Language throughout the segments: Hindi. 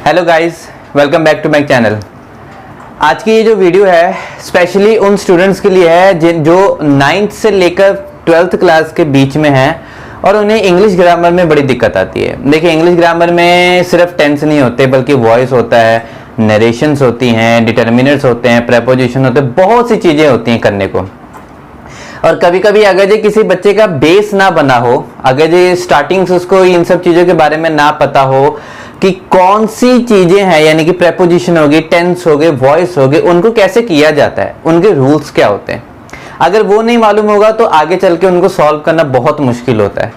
Hello guys, welcome back to my channel. आज की ये जो वीडियो है स्पेशली उन स्टूडेंट्स के लिए है जो 9th से लेकर 12th क्लास के बीच में हैं और उन्हें इंग्लिश ग्रामर में बड़ी दिक्कत आती है। देखिए, इंग्लिश ग्रामर में सिर्फ टेंस नहीं होते बल्कि वॉइस होता है, नरेशंस होती हैं, डिटर्मिनर्स होते हैं, प्रेपोजिशन होते हैं, बहुत सी चीज़ें होती हैं करने को। और कभी कभी अगर जो किसी बच्चे का बेस ना बना हो, अगर जो स्टार्टिंग से उसको इन सब चीज़ों के बारे में ना पता हो कि कौन सी चीजें हैं, यानी कि प्रेपोजिशन हो गई, टेंस हो गए, वॉइस हो गए, उनको कैसे किया जाता है, उनके रूल्स क्या होते हैं, अगर वो नहीं मालूम होगा तो आगे चल के उनको सॉल्व करना बहुत मुश्किल होता है।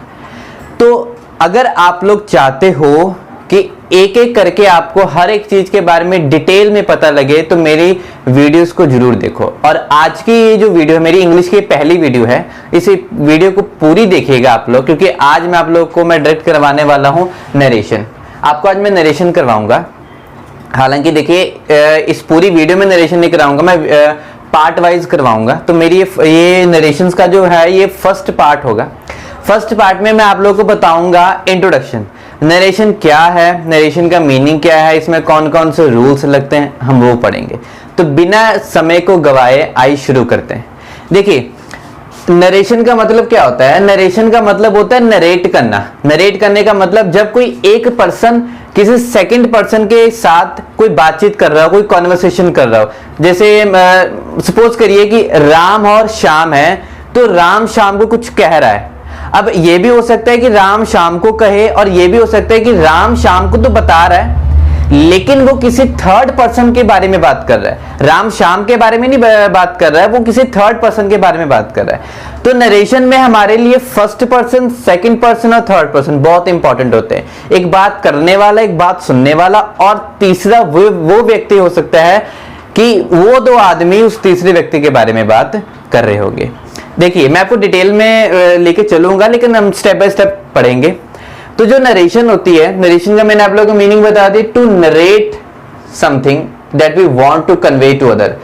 तो अगर आप लोग चाहते हो कि एक एक करके आपको हर एक चीज के बारे में डिटेल में पता लगे तो मेरी वीडियोस को जरूर देखो। और आज की ये जो वीडियो है मेरी इंग्लिश की पहली वीडियो है, इस वीडियो को पूरी देखिएगा आप लोग, क्योंकि आज मैं आप लोग को मैं डायरेक्ट करवाने वाला हूँ नरेशन। आपको आज मैं नरेशन करवाऊंगा। हालांकि देखिए, इस पूरी वीडियो में नरेशन नहीं कराऊंगा, मैं पार्ट वाइज करवाऊंगा। तो मेरी ये नरेशंस का जो है ये फर्स्ट पार्ट होगा। फर्स्ट पार्ट में मैं आप लोगों को बताऊंगा इंट्रोडक्शन, नरेशन क्या है, नरेशन का मीनिंग क्या है, इसमें कौन कौन से रूल्स लगते हैं, हम वो पढ़ेंगे। तो बिना समय को गवाए आइए शुरू करते हैं। देखिए, नरेशन का मतलब क्या होता है? नरेशन का मतलब होता है नरेट करना। नरेट करने का मतलब जब कोई एक पर्सन किसी सेकंड पर्सन के साथ कोई बातचीत कर रहा हो, कोई कॉन्वर्सेशन कर रहा हो। जैसे सपोज करिए कि राम और श्याम है, तो राम श्याम को कुछ कह रहा है। अब ये भी हो सकता है कि राम श्याम को कहे, और ये भी हो सकता है कि राम श्याम को तो बता रहा है लेकिन वो किसी थर्ड पर्सन के बारे में बात कर रहा है। राम श्याम के बारे में नहीं बात कर रहा है, वो किसी थर्ड पर्सन के बारे में बात कर रहा है। तो नरेशन में हमारे लिए फर्स्ट पर्सन, सेकंड पर्सन और थर्ड पर्सन बहुत इंपॉर्टेंट होते हैं। एक बात करने वाला, एक बात सुनने वाला, और तीसरा वो व्यक्ति हो सकता है कि वो दो आदमी उस तीसरे व्यक्ति के बारे में बात कर रहे होंगे। देखिए, मैं आपको डिटेल में लेके चलूंगा, लेकिन हम स्टेप बाय स्टेप पढ़ेंगे। तो जो नरेशन होती है, नरेशन का मैंने आप लोगों को मीनिंग बता दी, to narrate something that we want to convey to other.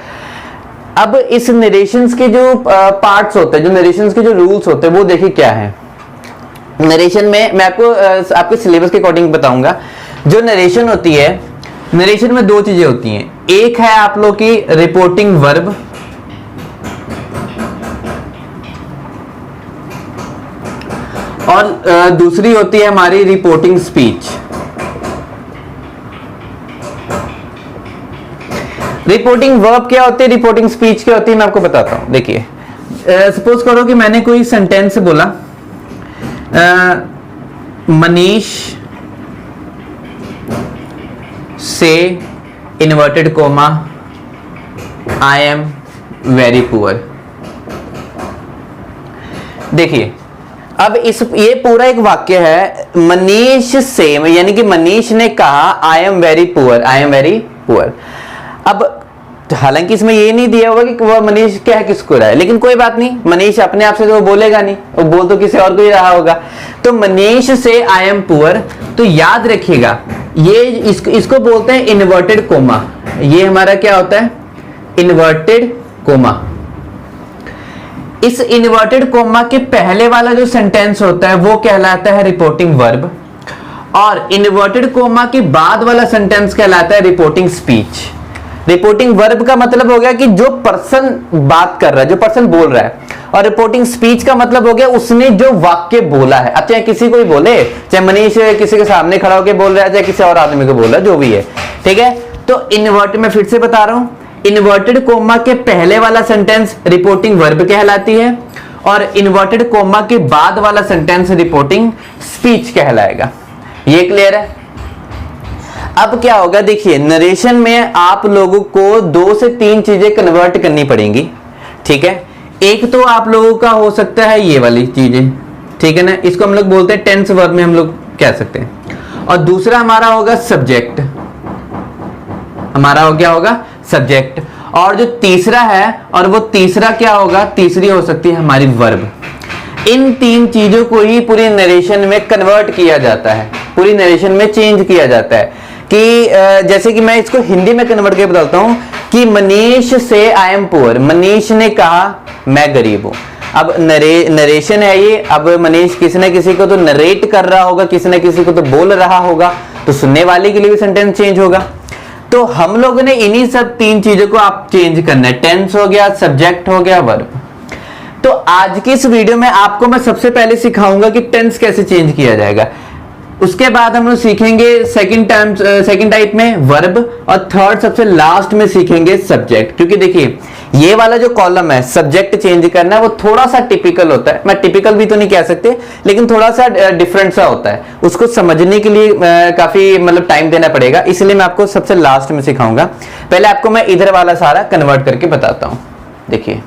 अब इस नरेशंस के जो पार्ट्स होते हैं, जो नरेशंस के जो रूल्स होते हैं, वो देखिए क्या है। नरेशन में मैं आपको आपके सिलेबस के अकॉर्डिंग बताऊंगा। जो नरेशन होती है, नरेशन में दो चीजें होती हैं। एक है आप लोग की रिपोर्टिंग वर्ब, और दूसरी होती है हमारी रिपोर्टिंग स्पीच। रिपोर्टिंग वर्ब क्या होती है, रिपोर्टिंग स्पीच क्या होती है, मैं आपको बताता हूं। देखिए, सपोज करो कि मैंने कोई सेंटेंस बोला, मनीष से inverted coma I am very poor. देखिए, अब ये पूरा एक वाक्य है, मनीष से, यानी कि मनीष ने कहा I am very poor, I am very poor. अब हालांकि इसमें ये नहीं दिया होगा कि वह मनीष कह किसको रहा है, लेकिन कोई बात नहीं, मनीष अपने आप से तो बोलेगा नहीं, वो बोल तो किसी और को ही रहा होगा। तो मनीष से आई एम पुअर, तो याद रखिएगा ये इसको बोलते हैं इन्वर्टेड कोमा। ये हमारा क्या होता है? Inverted coma. इस इन्वर्टेड कोमा के पहले वाला जो सेंटेंस होता है वो कहलाता है रिपोर्टिंग वर्ब, और इन्वर्टेड कोमा के बाद वाला सेंटेंस कहलाता है रिपोर्टिंग स्पीच। रिपोर्टिंग वर्ब का मतलब हो गया कि जो पर्सन बात कर रहा है, जो पर्सन बोल रहा है, और रिपोर्टिंग स्पीच का मतलब हो गया उसने जो वाक्य बोला है। अब चाहे किसी को ही बोले, चाहे मनीष किसी के सामने खड़ा होकर बोल रहा है, चाहे किसी और आदमी को बोल रहा है, जो भी है, ठीक है। तो इन्वर्ट में फिर से बता रहा हूं, इन्वर्टेड कोमा के पहले वाला सेंटेंस रिपोर्टिंग वर्ब कहलाती है, और इन्वर्टेड कोमा के बाद वाला सेंटेंस रिपोर्टिंग स्पीच कहलाएगा। ये क्लियर है? अब क्या होगा, देखिए, नरेशन में आप लोगों को 2 से 3 चीजें कन्वर्ट करनी पड़ेंगी, ठीक है। एक तो आप लोगों का हो सकता है ये वाली चीजें, ठीक है ना, इसको हम लोग बोलते हैं टेंस वर्ब में हम लोग कह सकते हैं। और दूसरा हमारा होगा सब्जेक्ट, हमारा हो क्या होगा? सब्जेक्ट। और जो तीसरा है, और वो तीसरा क्या होगा? तीसरी हो सकती है हमारी वर्ब। इन 3 चीजों को ही पूरी नरेशन में कन्वर्ट किया जाता है, पूरी नरेशन में चेंज किया जाता है। कि जैसे कि मैं इसको हिंदी में कन्वर्ट करके बताता हूं कि मनीष से आई एम पुअर, मनीष ने कहा मैं गरीब हूं। अब नरेशन है ये। अब मनीष किसी न किसी को तो नरेट कर रहा होगा, किसी न किसी को तो बोल रहा होगा, तो सुनने वाले के लिए भी सेंटेंस चेंज होगा। तो हम लोगों ने इन्हीं सब 3 चीजों को आप चेंज करना है, टेंस हो गया, सब्जेक्ट हो गया, वर्ब। तो आज की इस वीडियो में आपको मैं सबसे पहले सिखाऊंगा कि टेंस कैसे चेंज किया जाएगा। उसके बाद हम लोग सीखेंगे सेकंड टाइप में वर्ब, और थर्ड सबसे लास्ट में सीखेंगे सब्जेक्ट। क्योंकि देखिए ये वाला जो कॉलम है सब्जेक्ट चेंज करना, वो थोड़ा सा टिपिकल होता है, मैं टिपिकल भी तो नहीं कह सकते, लेकिन थोड़ा सा डिफरेंट सा होता है। उसको समझने के लिए काफी मतलब टाइम देना पड़ेगा, इसलिए मैं आपको सबसे लास्ट में सिखाऊंगा। पहले आपको मैं इधर वाला सारा कन्वर्ट करके बताता हूं। देखिए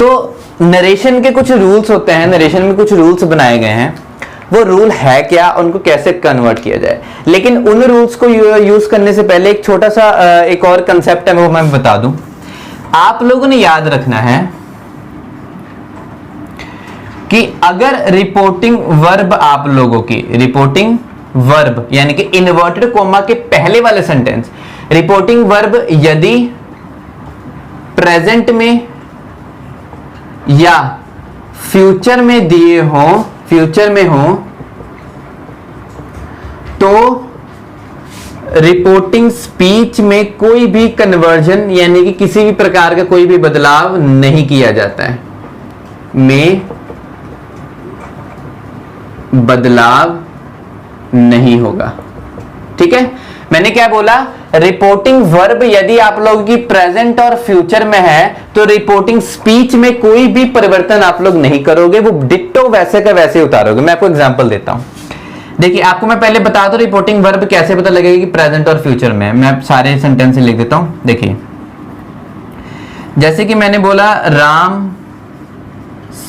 तो नरेशन के कुछ रूल्स होते हैं, नरेशन में कुछ रूल्स बनाए गए हैं, वो रूल है क्या, उनको कैसे कन्वर्ट किया जाए। लेकिन उन रूल्स को यूज करने से पहले एक छोटा सा एक और कंसेप्ट है, वो मैं बता दूं। आप लोगों ने याद रखना है कि अगर रिपोर्टिंग वर्ब आप लोगों की, रिपोर्टिंग वर्ब यानी कि इन्वर्टेड कोमा के पहले वाले सेंटेंस, रिपोर्टिंग वर्ब यदि प्रेजेंट में या फ्यूचर में दिए हो, फ्यूचर में हो, तो रिपोर्टिंग स्पीच में कोई भी कन्वर्जन यानी कि किसी भी प्रकार का कोई भी बदलाव नहीं किया जाता है, में बदलाव नहीं होगा। ठीक है, मैंने क्या बोला, रिपोर्टिंग वर्ब यदि आप लोगों की प्रेजेंट और फ्यूचर में है तो रिपोर्टिंग स्पीच में कोई भी परिवर्तन आप लोग नहीं करोगे, वो डिट्टो वैसे का वैसे उतारोगे। मैं आपको एग्जांपल देता हूं। देखिए आपको मैं पहले बता दूं रिपोर्टिंग वर्ब कैसे पता लगेगा कि प्रेजेंट और फ्यूचर में है। मैं सारे सेंटेंस लिख देता हूं। देखिए जैसे कि मैंने बोला राम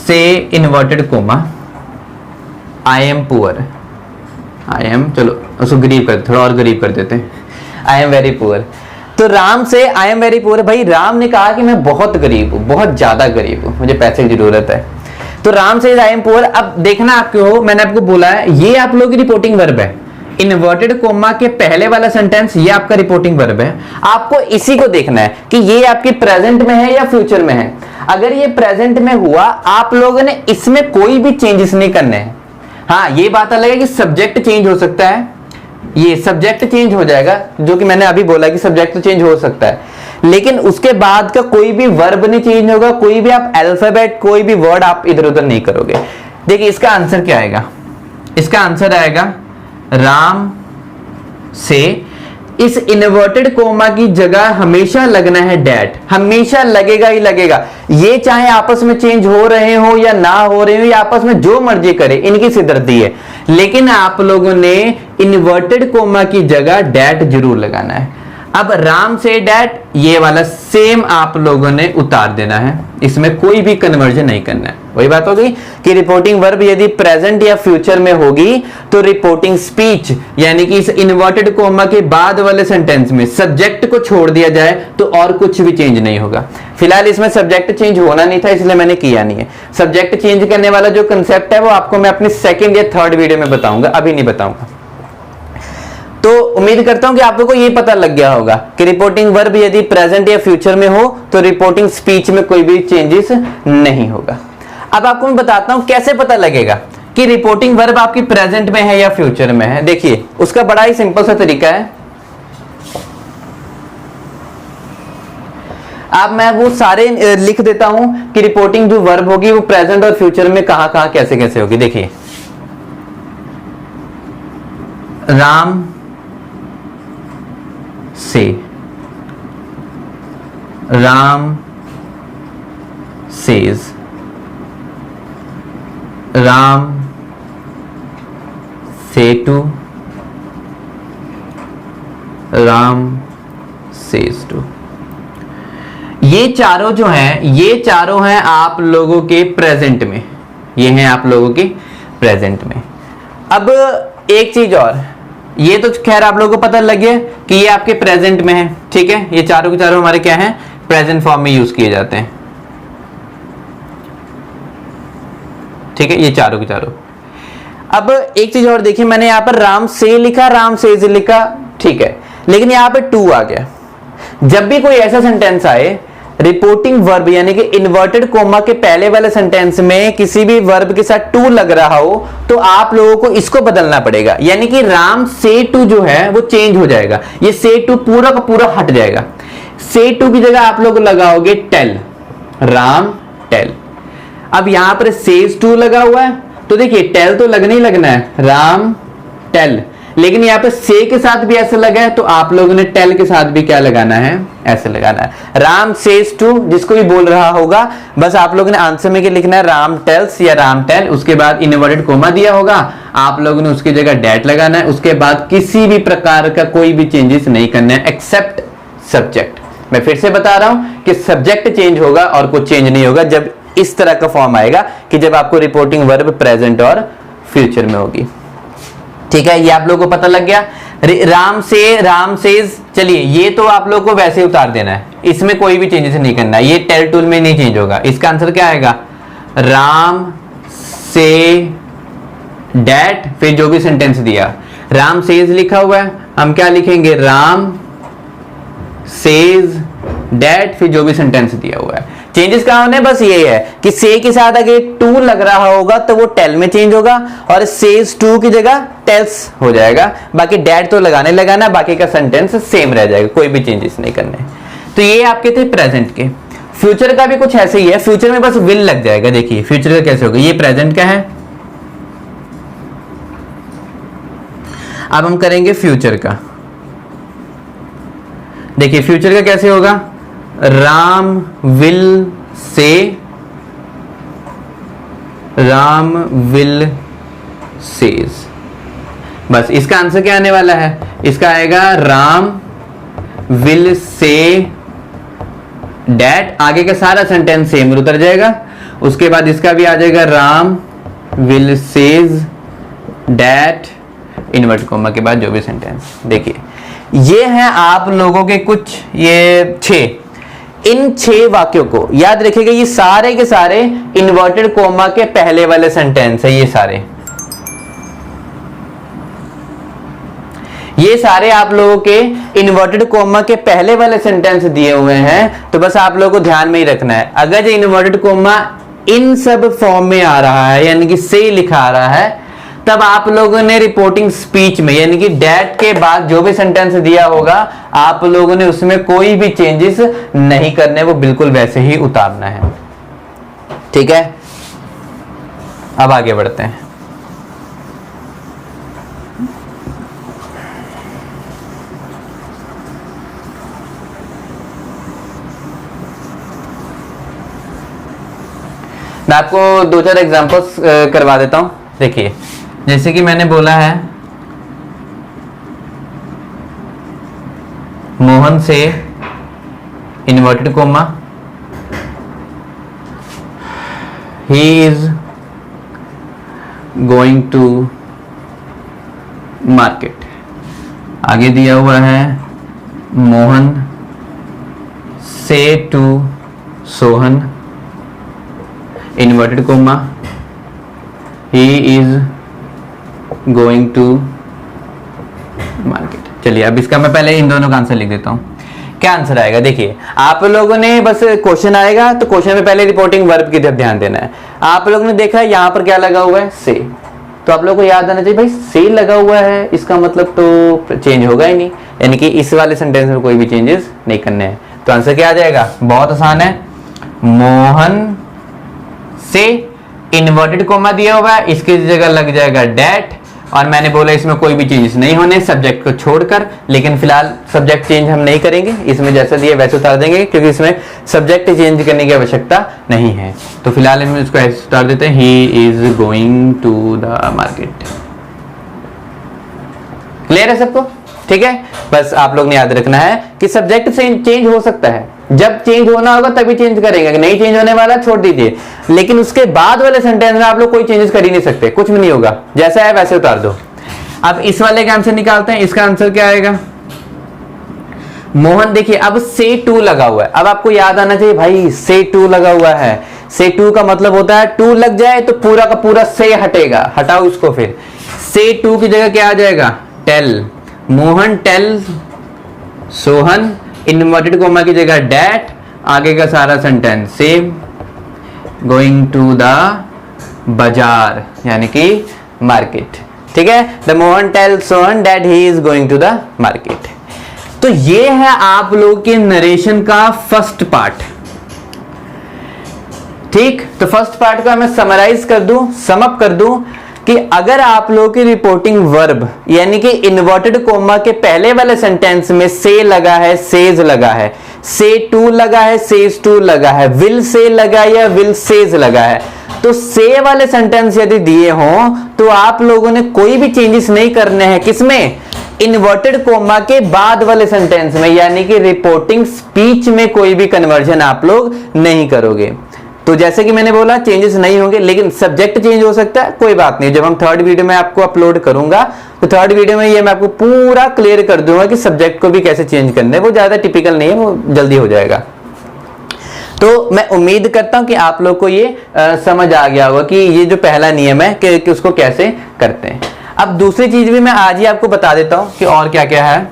से inverted coma I am poor, I am, चलो उसको गरीब कर, थोड़ा और गरीब कर देते हैं, आई एम वेरी पुअर। तो राम से आई एम वेरी पुअर, भाई राम ने कहा कि मैं बहुत गरीब हूं, बहुत ज्यादा गरीब हूं, मुझे पैसे की जरूरत है। तो राम से आई एम पुअर। अब देखना आपको, मैंने आपको बोला है ये आप लोगों की रिपोर्टिंग वर्ब है, इन्वर्टेड कोमा के पहले वाला सेंटेंस ये आपका रिपोर्टिंग वर्ब है। आपको इसी को देखना है कि ये आपकी प्रेजेंट में है या फ्यूचर में है। अगर ये प्रेजेंट में हुआ, आप लोगों ने इसमें कोई भी चेंजेस नहीं करने हैं। हाँ ये बात अलग है कि सब्जेक्ट चेंज हो सकता है, ये सब्जेक्ट चेंज हो जाएगा, जो कि मैंने अभी बोला कि सब्जेक्ट चेंज हो सकता है, लेकिन उसके बाद का कोई भी वर्ब नहीं चेंज होगा, कोई भी आप अल्फाबेट, कोई भी वर्ड आप इधर उधर नहीं करोगे। देखिए इसका आंसर क्या आएगा, इसका आंसर आएगा राम से, इस इन्वर्टेड कोमा की जगह हमेशा लगना है डैट, हमेशा लगेगा ही लगेगा। ये चाहे आपस में चेंज हो रहे हो या ना हो रहे हो, या आपस में जो मर्जी करे, इनकी सिरदर्दी है, लेकिन आप लोगों ने इन्वर्टेड कोमा की जगह डैट जरूर लगाना है। अब राम से डैट ये वाला सेम आप लोगों ने उतार देना है, इसमें कोई भी कन्वर्जन नहीं करना है। वही बात होगी कि रिपोर्टिंग वर्ब यदि प्रेजेंट या फ्यूचर में होगी तो रिपोर्टिंग स्पीच यानी कि इस इन्वर्टेड कोमा के बाद वाले सेंटेंस में सब्जेक्ट को छोड़ दिया जाए तो और कुछ भी चेंज नहीं होगा। फिलहाल इसमें सब्जेक्ट चेंज होना नहीं था, इसलिए मैंने किया नहीं है। सब्जेक्ट चेंज करने वाला जो कंसेप्ट है वो आपको मैं अपनी सेकेंड या थर्ड वीडियो में बताऊंगा, अभी नहीं बताऊंगा। तो उम्मीद करता हूं कि आप लोगों को ये पता लग गया होगा कि रिपोर्टिंग वर्ब यदि प्रेजेंट या फ्यूचर में हो तो रिपोर्टिंग स्पीच में कोई भी चेंजेस नहीं होगा। अब आपको मैं बताता हूं कैसे पता लगेगा कि रिपोर्टिंग वर्ब आपकी प्रेजेंट में है या फ्यूचर में है। देखिए उसका बड़ा ही सिंपल सा तरीका है। अब मैं वो सारे लिख देता हूं कि रिपोर्टिंग जो वर्ब होगी वो प्रेजेंट और फ्यूचर में कहां कहां कैसे कैसे होगी। देखिए राम से, राम सेज, राम से टू, राम सेज टू। ये चारों जो हैं, ये चारों हैं आप लोगों के प्रेजेंट में, ये हैं आप लोगों के प्रेजेंट में। अब एक चीज और, ये तो खैर आप लोगों को पता लग गया कि ये आपके प्रेजेंट में है, ठीक है। ये चारों के चारों हमारे क्या हैं, प्रेजेंट फॉर्म में यूज किए जाते हैं, ठीक है, ये चारों के चारों। अब एक चीज और देखिए, मैंने यहां पर राम से लिखा, राम सेज लिखा, ठीक है, लेकिन यहां पे टू आ गया। जब भी कोई ऐसा सेंटेंस आए रिपोर्टिंग वर्ब यानी कि इन्वर्टेड कोमा के पहले वाले सेंटेंस में किसी भी वर्ब के साथ टू लग रहा हो तो आप लोगों को इसको बदलना पड़ेगा, यानी कि राम से टू जो है वो चेंज हो जाएगा, ये से टू पूरा का पूरा हट जाएगा। से टू की जगह आप लोग लगाओगे टेल, राम टेल। अब यहां पर सेज टू लगा हुआ है तो देखिए टेल तो लगना ही लगना है, राम टेल, लेकिन यहाँ पे से के साथ भी ऐसे लगा है तो आप लोगों ने टेल के साथ भी क्या लगाना है, ऐसे लगाना है। राम सेज टू, जिसको भी बोल रहा होगा बस आप लोगों ने आंसर में क्या लिखना है, राम टेल्स या राम टेल, उसके बाद इनवर्टेड कोमा दिया होगा, आप लोगों ने उसकी जगह डैट लगाना है। उसके बाद किसी भी प्रकार का कोई भी चेंजेस नहीं करना है एक्सेप्ट सब्जेक्ट। मैं फिर से बता रहा हूं कि सब्जेक्ट चेंज होगा और कुछ चेंज नहीं होगा जब इस तरह का फॉर्म आएगा कि जब आपको रिपोर्टिंग वर्ब प्रेजेंट और फ्यूचर में होगी। ठीक है, ये आप लोगों को पता लग गया। राम से, राम सेज, चलिए ये तो आप लोगों को वैसे उतार देना है, इसमें कोई भी चेंजेस नहीं करना है, ये टेल टूल में नहीं चेंज होगा। इसका आंसर क्या आएगा, राम से डैट, फिर जो भी सेंटेंस दिया, राम सेज लिखा हुआ है, हम क्या लिखेंगे, राम सेज डैट, फिर जो भी सेंटेंस दिया हुआ है। चेंजेस कहां होने, बस ये है कि से के साथ अगर टू लग रहा होगा तो वो टेल में चेंज होगा और सेज टू की जगह टेल्स हो जाएगा। बाकी डैट तो लगाने लगाना, बाकी का सेंटेंस सेम रह जाएगा, कोई भी चेंजेस नहीं करने। तो ये आपके थे प्रेजेंट के। फ्यूचर का भी कुछ ऐसे ही है, फ्यूचर में बस विल लग जाएगा। देखिए फ्यूचर का कैसे होगा, ये प्रेजेंट का है, अब हम करेंगे फ्यूचर का। देखिए फ्यूचर का कैसे होगा, Ram will say, Ram will says, बस इसका आंसर क्या आने वाला है, इसका आएगा राम विल से डैट, आगे का सारा सेंटेंस सेम उतर जाएगा। उसके बाद इसका भी आ जाएगा Ram will says that, invert comma के बाद जो भी सेंटेंस। देखिए ये हैं आप लोगों के कुछ ये 6, इन 6 वाक्यों को याद रखिएगा, ये सारे के सारे इन्वर्टेड कोमा के पहले वाले सेंटेंस है। ये सारे आप लोगों के इन्वर्टेड कोमा के पहले वाले सेंटेंस दिए हुए हैं, तो बस आप लोगों को ध्यान में ही रखना है। अगर जो इन्वर्टेड कोमा इन सब फॉर्म में आ रहा है यानी कि से लिखा आ रहा है, तब आप लोगों ने रिपोर्टिंग स्पीच में यानी कि डैट के बाद जो भी सेंटेंस दिया होगा आप लोगों ने उसमें कोई भी चेंजेस नहीं करने, वो बिल्कुल वैसे ही उतारना है। ठीक है, अब आगे बढ़ते हैं। मैं आपको 2-4 एग्जांपल्स करवा देता हूं। देखिए जैसे कि मैंने बोला है, मोहन से inverted comma, he is going to market. आगे दिया हुआ है मोहन से to Sohan, inverted comma, he is going to market। चलिए अब इसका मैं पहले इन दोनों का आंसर लिख देता हूं। क्या आंसर आएगा, देखिए आप लोगों ने बस क्वेश्चन आएगा तो क्वेश्चन में पहले रिपोर्टिंग वर्ब की तरफ ध्यान देना है। आप लोगों ने देखा यहां पर क्या लगा हुआ है, से, तो आप लोगों को याद आना चाहिए भाई से लगा हुआ है, इसका मतलब तो चेंज होगा ही नहीं, यानी कि इस वाले सेंटेंस में कोई भी चेंजेस नहीं करने हैं। तो आंसर क्या आ जाएगा, बहुत आसान है, मोहन से इन्वर्टेड कोमा दिया हुआ है, इसकी जगह लग जाएगा डैट, और मैंने बोला इसमें कोई भी चेंजेस नहीं होने सब्जेक्ट को छोड़कर, लेकिन फिलहाल सब्जेक्ट चेंज हम नहीं करेंगे, इसमें जैसा दिया वैसे उतार देंगे क्योंकि इसमें सब्जेक्ट चेंज करने की आवश्यकता नहीं है। तो फिलहाल हम इसको ऐसे उतार देते हैं, he is going to the market. Clear है सबको, ठीक है। बस आप लोग ने याद रखना है कि सब्जेक्ट चेंज हो सकता है, जब चेंज होना होगा तभी चेंज करेंगे, नहीं चेंज होने वाला छोड़ दीजिए, लेकिन उसके बाद वाले सेंटेंस में आप लोग कोई चेंजेस कर ही नहीं सकते, कुछ भी नहीं होगा, जैसा है वैसे उतार दो। अब इस वाले का आंसर निकालते हैं, इसका आंसर क्या आएगा, मोहन, देखिए अब से टू लगा हुआ है, अब आपको याद आना चाहिए भाई से टू लगा हुआ है, से टू का मतलब होता है टू लग जाए तो पूरा का पूरा से हटेगा, हटाओ उसको, फिर से टू की जगह क्या आ जाएगा, tell, Mohan tell Sohan, inverted comma की जगह डैट, आगे का सारा sentence same, going to the bazaar यानी कि मार्केट, ठीक है। The Mohan tells Sohan that he is going to the market. तो ये है आप लोगों के नरेशन का फर्स्ट पार्ट, ठीक। तो फर्स्ट पार्ट का मैं समराइज कर दूं, सम अप कर दूं कि अगर आप लोगों की रिपोर्टिंग वर्ब यानी कि इन्वर्टेड कोमा के पहले वाले सेंटेंस में से लगा है, सेज लगा है, से टू लगा है, सेज टू लगा है, विल से लगा है या विल सेज लगा है, तो से वाले सेंटेंस यदि दिए हों तो आप लोगों ने कोई भी चेंजेस नहीं करने हैं। किसमें? इन्वर्टेड कोमा के बाद वाले सेंटेंस में, यानी कि रिपोर्टिंग स्पीच में कोई भी कन्वर्जन आप लोग नहीं करोगे। तो जैसे कि मैंने बोला चेंजेस नहीं होंगे, लेकिन सब्जेक्ट चेंज हो सकता है, कोई बात नहीं। जब हम थर्ड वीडियो में आपको अपलोड करूंगा तो थर्ड वीडियो में ये मैं आपको पूरा क्लियर कर दूंगा कि सब्जेक्ट को भी कैसे चेंज करना है। वो ज्यादा टिपिकल नहीं है, वो जल्दी हो जाएगा। तो मैं उम्मीद करता हूं कि आप लोग को ये समझ आ गया होगा कि ये जो पहला नियम है कि उसको कैसे करते हैं। अब दूसरी चीज भी मैं आज ही आपको बता देता हूं कि और क्या क्या है।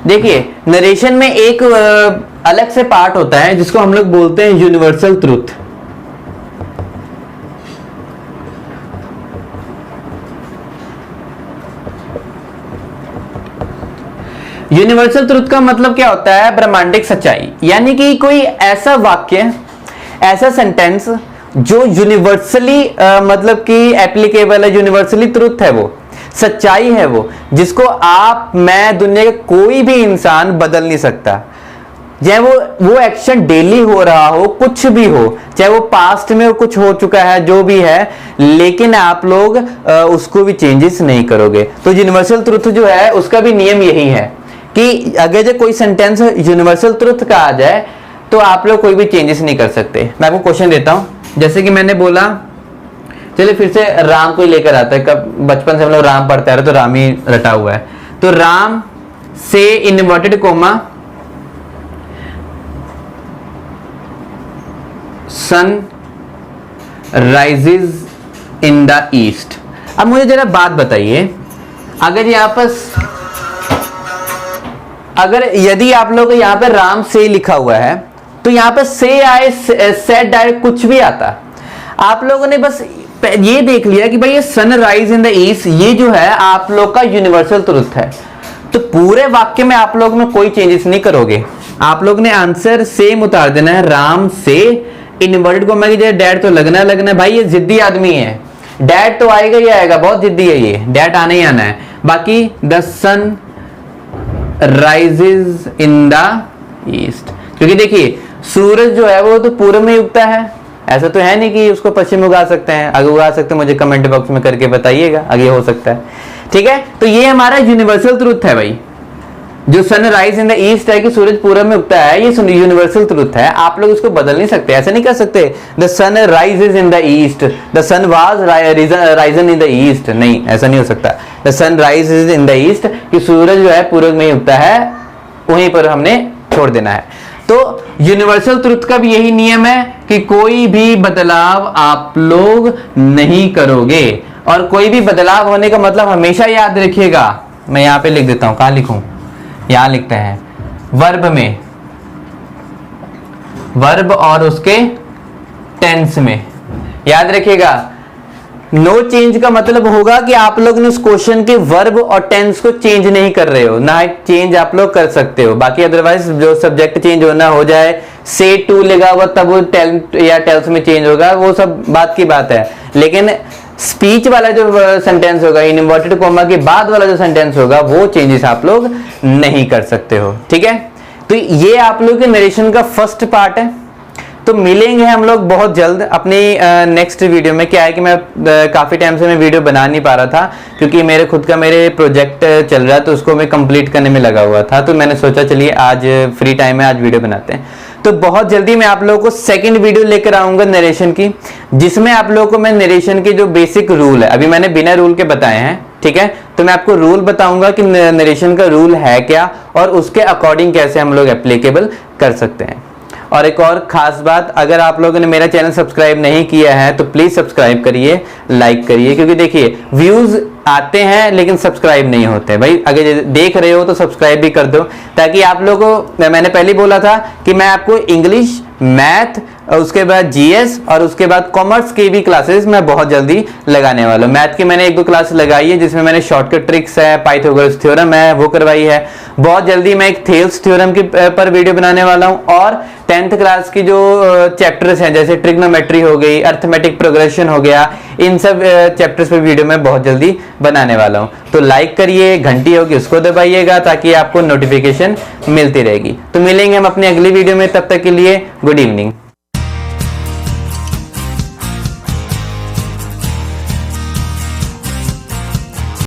देखिए, नरेशन में एक अलग से पार्ट होता है जिसको हम लोग बोलते हैं यूनिवर्सल ट्रुथ। यूनिवर्सल ट्रुथ का मतलब क्या होता है? ब्रह्मांडिक सच्चाई, यानी कि कोई ऐसा वाक्य, ऐसा सेंटेंस जो यूनिवर्सली मतलब कि एप्लीकेबल है, यूनिवर्सली ट्रुथ है, वो सच्चाई है, वो जिसको आप, मैं, दुनिया का कोई भी इंसान बदल नहीं सकता। चाहे वो एक्शन डेली हो रहा हो, कुछ भी हो, चाहे वो पास्ट में कुछ हो चुका है, जो भी है, लेकिन आप लोग उसको भी चेंजेस नहीं करोगे। तो यूनिवर्सल ट्रुथ जो है उसका भी नियम यही है कि अगर जो कोई सेंटेंस यूनिवर्सल ट्रुथ का आ जाए तो आप लोग कोई भी चेंजेस नहीं कर सकते। मैं आपको क्वेश्चन देता हूं, जैसे कि मैंने बोला, चलिए फिर से राम को ही लेकर आता है। कब बचपन से हम लोग राम पढ़ते आ रहे तो राम ही रटा हुआ है। तो राम से inverted comma sun rises in the east. अब मुझे जरा बात बताइए, अगर यहां पर यदि आप लोग यहां पर राम से लिखा हुआ है तो यहां पर से आए, सेट आए, कुछ भी आता, आप लोगों ने बस ये देख लिया कि भाई ये सनराइज इन द ईस्ट, ये जो है आप लोग का यूनिवर्सल ट्रुथ है। तो पूरे वाक्य में आप लोग में कोई चेंजेस नहीं करोगे, आप लोग ने आंसर सेम उतार देना है। राम से इन्वर्टेड कोमा की जगह डैड तो लगना है। भाई ये जिद्दी आदमी है, डैड तो आएगा ही आएगा, बहुत जिद्दी है ये, डैड आना ही आना है। बाकी the sun rises in the east, क्योंकि देखिए सूरज जो है वो तो पूर्व में उगता है, ऐसा तो है नहीं कि उसको पश्चिम उगा सकते हैं। अगर उगा सकते हैं मुझे कमेंट बॉक्स में करके बताइएगा, आगे हो सकता है, ठीक है। तो ये हमारा यूनिवर्सल ट्रुथ है भाई, जो सनराइज इन द ईस्ट है कि सूरज पूरब में उगता है, ये यूनिवर्सल ट्रुथ है। आप लोग उसको बदल नहीं सकते, ऐसे नहीं कर सकते the sun rises in the east, the sun was risen in the east, नहीं, ऐसा नहीं हो सकता। The sun rises in the east कि सूरज जो है पूरब में उगता है, वहीं पर हमने छोड़ देना है। तो यूनिवर्सल ट्रुथ का भी यही नियम है कि कोई भी बदलाव आप लोग नहीं करोगे, और कोई भी बदलाव होने का मतलब हमेशा याद रखिएगा, मैं यहां पे लिख देता हूं, कहां लिखूं, यहां लिखते हैं वर्ब में, वर्ब और उसके टेंस में, याद रखिएगा। नो चेंज का मतलब होगा कि आप लोग ने उस क्वेश्चन के वर्ब और टेंस को चेंज नहीं कर रहे हो, ना चेंज आप लोग कर सकते हो। बाकी अदरवाइज जो सब्जेक्ट चेंज होना हो जाए, से टू लगा हुआ तब वो टेल या टेल्स में चेंज होगा, वो सब बात की बात है। लेकिन स्पीच वाला जो सेंटेंस होगा, इन्वर्टेड कोमा के बाद वाला जो सेंटेंस होगा, वो चेंजेस आप लोग नहीं कर सकते हो, ठीक है। तो ये आप लोग के नरेशन का फर्स्ट पार्ट है। तो मिलेंगे हम लोग बहुत जल्द अपनी नेक्स्ट वीडियो में। क्या है कि मैं काफ़ी टाइम से मैं वीडियो बना नहीं पा रहा था, क्योंकि मेरे खुद का मेरे प्रोजेक्ट चल रहा है, तो उसको मैं कंप्लीट करने में लगा हुआ था। तो मैंने सोचा चलिए आज फ्री टाइम है, आज वीडियो बनाते हैं। तो बहुत जल्दी मैं आप लोगों को सेकंड वीडियो लेकर आऊँगा नरेशन की, जिसमें आप लोगों को मैं नरेशन के जो बेसिक रूल है, अभी मैंने बिना रूल के बताए हैं, ठीक है। तो मैं आपको रूल बताऊंगा कि नरेशन का रूल है क्या और उसके अकॉर्डिंग कैसे हम लोग एप्लीकेबल कर सकते हैं। और एक और खास बात, अगर आप लोगों ने मेरा चैनल सब्सक्राइब नहीं किया है तो प्लीज सब्सक्राइब करिए, लाइक करिए, क्योंकि देखिए व्यूज आते हैं लेकिन सब्सक्राइब नहीं होते। भाई अगर देख रहे हो तो सब्सक्राइब भी कर दो, ताकि आप लोगों को, मैंने पहले बोला था कि मैं आपको इंग्लिश, मैथ, उसके बाद जीएस और उसके बाद कॉमर्स की भी क्लासेस मैं बहुत जल्दी लगाने वाला हूँ। मैथ की मैंने 1-2 क्लास लगाई है जिसमें मैंने शॉर्टकट ट्रिक्स है, पाइथागोरस थ्योरम है वो करवाई है। बहुत जल्दी मैं एक थेल्स थ्योरम की पर वीडियो बनाने वाला हूँ, और 10th क्लास की जो चैप्टर्स हैं जैसे ट्रिग्नोमेट्री हो गई, अर्थमेटिक प्रोग्रेशन हो गया, इन सब चैप्टर्स पे वीडियो मैं बहुत जल्दी बनाने वाला हूँ। तो लाइक करिए, घंटी होगी उसको दबाइएगा ताकि आपको नोटिफिकेशन मिलती रहेगी। तो मिलेंगे हम अपनी अगली वीडियो में, तब तक के लिए गुड इवनिंग।